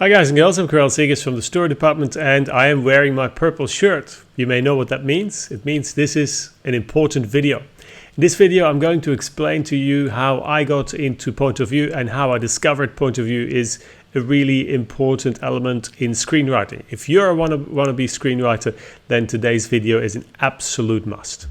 Hi guys and girls, I'm Karel from the story department and I am wearing my purple shirt. You may know what that means. It means this is an important video. In this video I'm going to explain to you how I got into point of view and how I discovered point of view is a really important element in screenwriting. If you're a wannabe screenwriter, then today's video is an absolute must.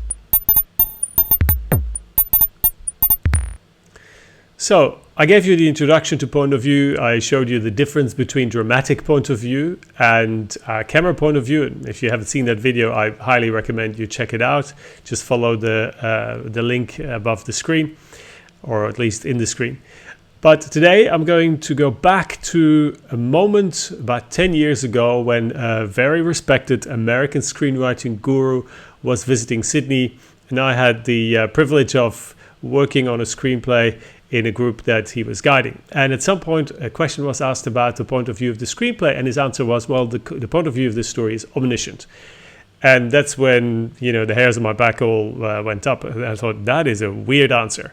So, I gave you the introduction to point of view. I showed you the difference between dramatic point of view and camera point of view. And if you haven't seen that video, I highly recommend you check it out. Just follow the link above the screen, or at least in the screen. But today I'm going to go back to a moment about 10 years ago when a very respected American screenwriting guru was visiting Sydney, and I had the privilege of working on a screenplay in a group that he was guiding. And at some point a question was asked about the point of view of the screenplay, and his answer was, well, the point of view of this story is omniscient. And that's when, you know, the hairs on my back all went up. And I thought, that is a weird answer.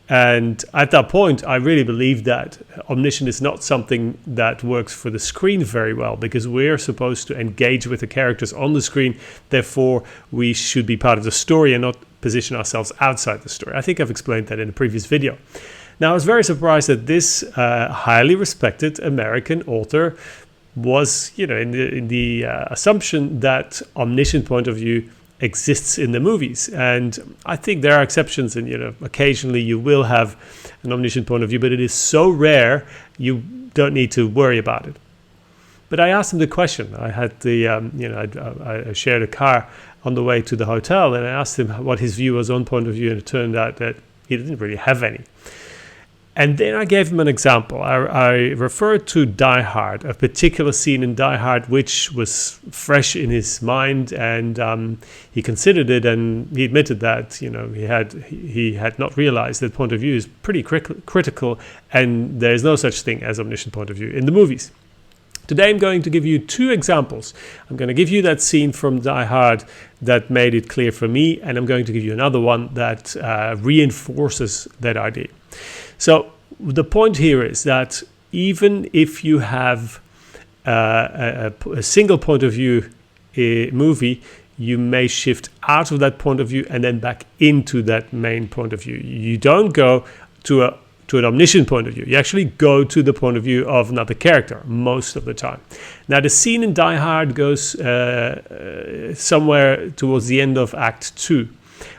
And at that point, I really believed that omniscient is not something that works for the screen very well, because we're supposed to engage with the characters on the screen. Therefore, we should be part of the story and not position ourselves outside the story. I think I've explained that in a previous video. Now, I was very surprised that this highly respected American author was, you know, in the assumption that omniscient point of view exists in the movies. And I think there are exceptions, and, you know, occasionally you will have an omniscient point of view, but it is so rare you don't need to worry about it. But I asked him the question. I had the, I shared a car on the way to the hotel, and I asked him what his view was on point of view, and it turned out that he didn't really have any. And then I gave him an example. I referred to Die Hard, a particular scene in Die Hard which was fresh in his mind, and he considered it, and he admitted that, you know, he had not realized that point of view is pretty critical, and there is no such thing as omniscient point of view in the movies. Today I'm going to give you two examples. I'm going to give you that scene from Die Hard that made it clear for me, and I'm going to give you another one that reinforces that idea. So the point here is that even if you have a single point of view movie, you may shift out of that point of view and then back into that main point of view. You don't go to an omniscient point of view. You actually go to the point of view of another character most of the time. Now, the scene in Die Hard goes somewhere towards the end of Act 2,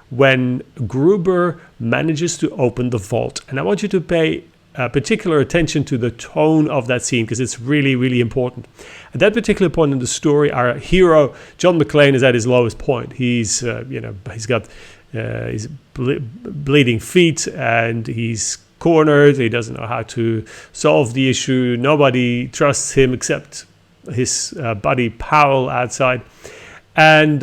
when Gruber manages to open the vault. And I want you to pay particular attention to the tone of that scene, because it's really, really important. At that particular point in the story, our hero, John McClane, is at his lowest point. He's, he's got his bleeding feet, and he's cornered. He doesn't know how to solve the issue. Nobody trusts him except his buddy Powell outside. And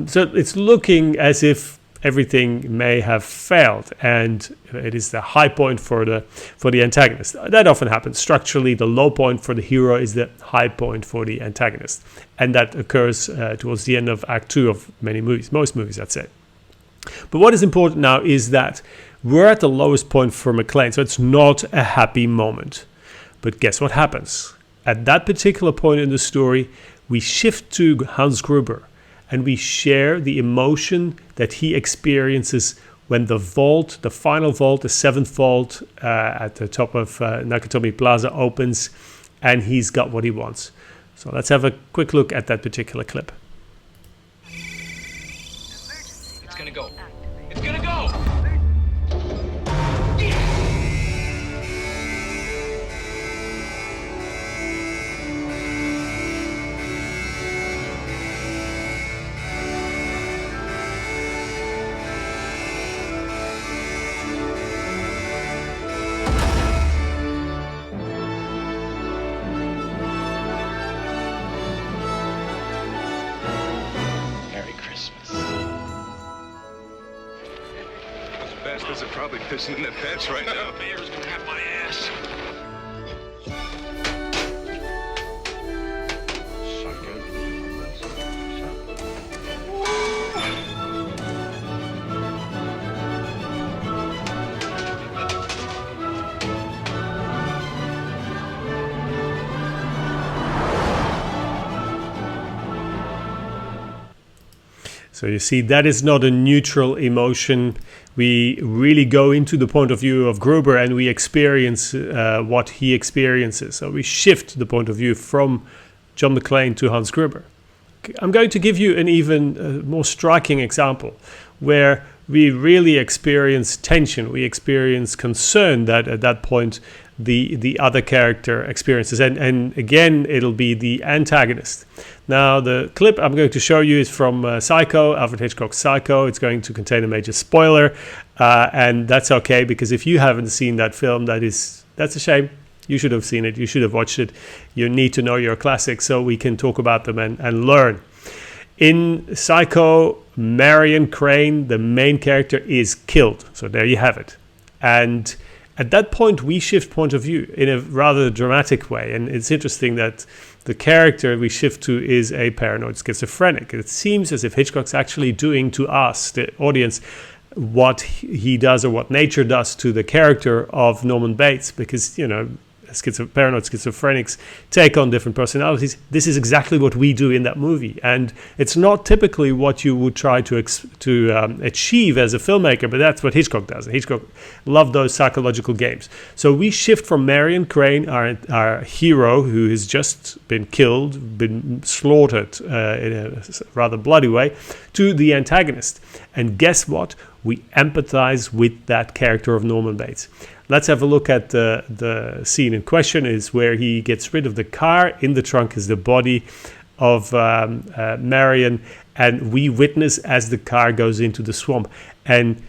so it's looking as if everything may have failed, and it is the high point for the antagonist. That often happens. Structurally, the low point for the hero is the high point for the antagonist, and that occurs towards the end of Act 2 of many movies, most movies, I'd say. But what is important now is that we're at the lowest point for McClane, so it's not a happy moment. But guess what happens? At that particular point in the story, we shift to Hans Gruber, and we share the emotion that he experiences when the vault, the final vault, the seventh vault at the top of Nakatomi Plaza opens, and he's got what he wants. So let's have a quick look at that particular clip. It's gonna go. It's gonna go! Bastards are probably pissing in their pants right now. Mayor's gonna have my ass. So you see, that is not a neutral emotion. We really go into the point of view of Gruber and we experience what he experiences. So we shift the point of view from John McClane to Hans Gruber. I'm going to give you an even more striking example where we really experience tension. We experience concern that at that point the other character experiences. And again, it'll be the antagonist. Now, the clip I'm going to show you is from Psycho, Alfred Hitchcock's Psycho. It's going to contain a major spoiler. And that's okay, because if you haven't seen that film, that's a shame. You should have seen it. You should have watched it. You need to know your classics so we can talk about them and learn. In Psycho, Marion Crane, the main character, is killed. So there you have it. And at that point, we shift point of view in a rather dramatic way. And it's interesting that the character we shift to is a paranoid schizophrenic. It seems as if Hitchcock's actually doing to us, the audience, what he does or what nature does to the character of Norman Bates, because, you know, paranoid schizophrenics take on different personalities. This is exactly what we do in that movie, and it's not typically what you would try to achieve as a filmmaker, but that's what Hitchcock does. Hitchcock loved those psychological games. So we shift from Marion Crane, our hero, who has just been killed, been slaughtered in a rather bloody way, to the antagonist. And guess what? We empathize with that character of Norman Bates. Let's have a look at the scene in question. Is where he gets rid of the car. In the trunk is the body of Marion, and we witness as the car goes into the swamp. And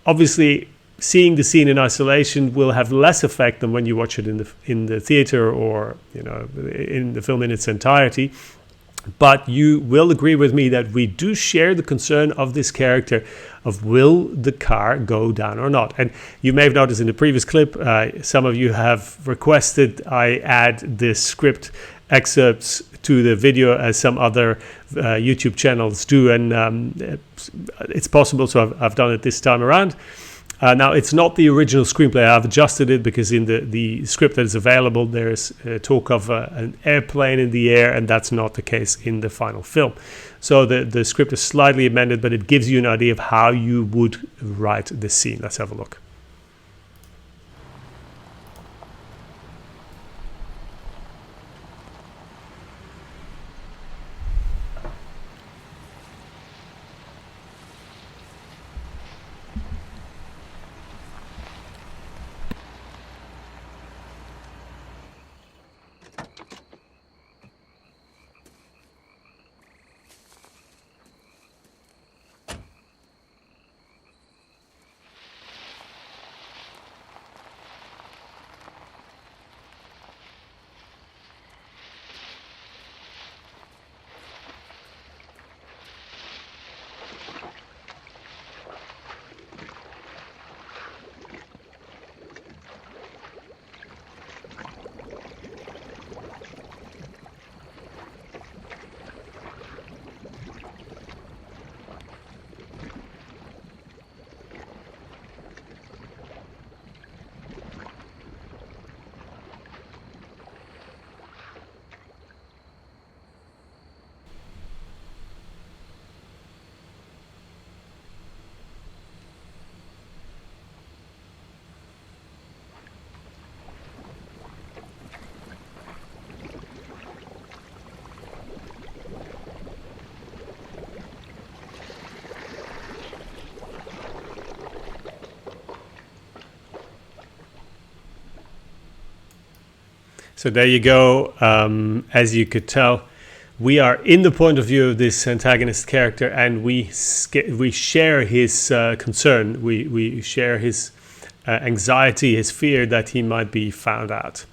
obviously, seeing the scene in isolation will have less effect than when you watch it in the theater or, you know, in the film in its entirety. But you will agree with me that we do share the concern of this character of will the car go down or not. And you may have noticed in the previous clip, some of you have requested I add the script excerpts to the video as some other YouTube channels do. And it's possible, so I've done it this time around. Now, it's not the original screenplay. I've adjusted it because in the script that is available, there's talk of an airplane in the air, and that's not the case in the final film. So the script is slightly amended, but it gives you an idea of how you would write this scene. Let's have a look. So there you go. As you could tell, we are in the point of view of this antagonist character, and we share his concern. We share his anxiety, his fear that he might be found out.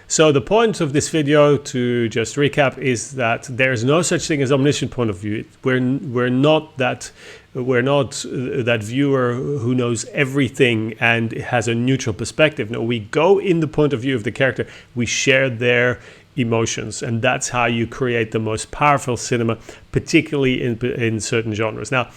So the point of this video, to just recap, is that there is no such thing as omniscient point of view. We're not that viewer who knows everything and has a neutral perspective. No, we go in the point of view of the character. We share their emotions, and that's how you create the most powerful cinema, particularly in certain genres. Now,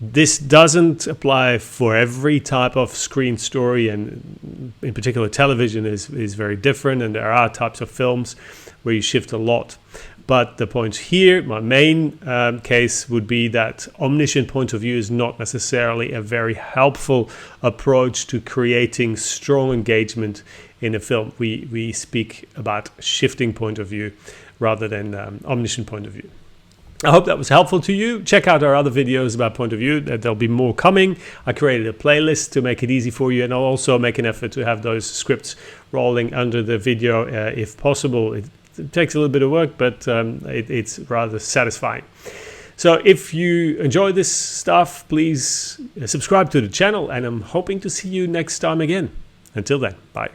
this doesn't apply for every type of screen story, and in particular television is very different, and there are types of films where you shift a lot. But the point here, my main case would be that omniscient point of view is not necessarily a very helpful approach to creating strong engagement in a film. We speak about shifting point of view rather than omniscient point of view. I hope that was helpful to you. Check out our other videos about point of view. There'll be more coming. I created a playlist to make it easy for you, and I'll also make an effort to have those scripts rolling under the video if possible. It takes a little bit of work, but it's rather satisfying. So if you enjoy this stuff, please subscribe to the channel, and I'm hoping to see you next time again. Until then, bye.